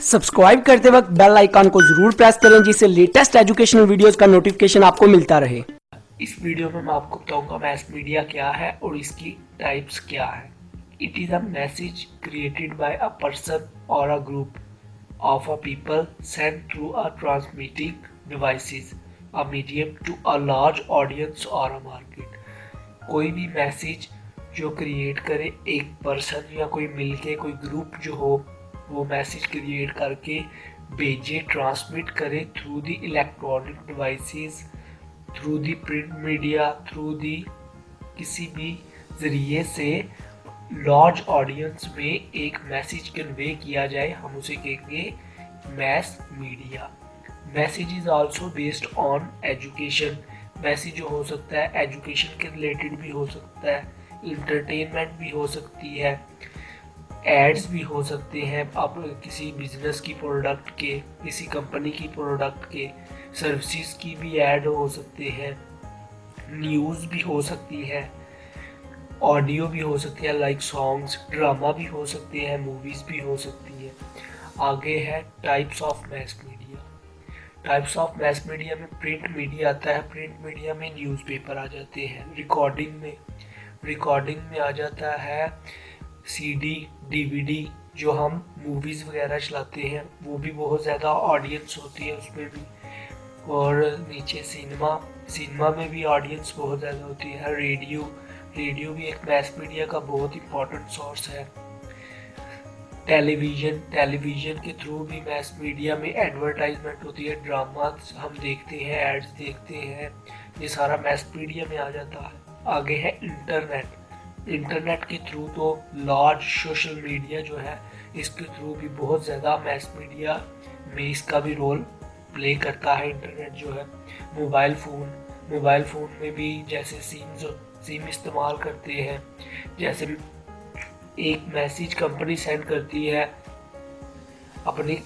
Subscribe करते वक्त bell icon को जरूर प्रेस करें जिससे लेटेस्ट एजुकेशनल वीडियोस का नोटिफिकेशन आपको मिलता रहे। इस वीडियो में मैं आपको बताऊंगा मैस मीडिया क्या है और इसकी टाइप्स क्या है। It is a message created by a person और a group of a people send through a transmitting devices a medium to a large audience और अ मार्केट। कोई भी मैसेज जो क्रिएट करे एक पर्सन या कोई मिलके कोई ग्रुप जो हो वो मैसेज क्रिएट करके भेजे ट्रांसमिट करे through the electronic devices, through the print media, through the किसी भी ज़रिए से लार्ज ऑडियंस में एक मैसेज कन्वे किया जाए, हम उसे कहेंगे mess media. Message is also based on education. Message जो हो सकता है एजुकेशन के रिलेटेड भी हो सकता है, इंटरटेनमेंट भी हो सकती है, एड्स भी हो सकते हैं, आप किसी बिजनेस की प्रोडक्ट के, किसी कंपनी की प्रोडक्ट के, सर्विसेज की भी ऐड हो सकते हैं, न्यूज़ भी हो सकती है, ऑडियो भी हो सकती है लाइक सॉन्ग्स, ड्रामा भी हो सकते हैं, मूवीज़ भी हो सकती है। आगे है types of mass media. Types of mass media में प्रिंट मीडिया आता है। प्रिंट मीडिया में न्यूज़पेपर आ जाते हैं। रिकॉर्डिंग में आ जाता है सीडी, डीवीडी, जो हम मूवीज़ वगैरह चलाते हैं वो भी बहुत ज़्यादा ऑडियंस होती है उसमें भी। और नीचे सिनेमा में भी ऑडियंस बहुत ज़्यादा होती है। रेडियो भी एक मैस मीडिया का बहुत इंपॉर्टेंट सोर्स है। टेलीविज़न के थ्रू भी मैस मीडिया में एडवर्टाइजमेंट होती है, ड्रामा हम देखते हैं, एड्स देखते हैं, ये सारा मैस मीडिया में आ जाता है। आगे है इंटरनेट के थ्रू तो लार्ज सोशल मीडिया जो है इसके थ्रू भी बहुत ज़्यादा मैस मीडिया में इसका भी रोल प्ले करता है। इंटरनेट जो है मोबाइल फ़ोन में भी जैसे सिम इस्तेमाल करते हैं। जैसे एक मैसेज कंपनी सेंड करती है अपनी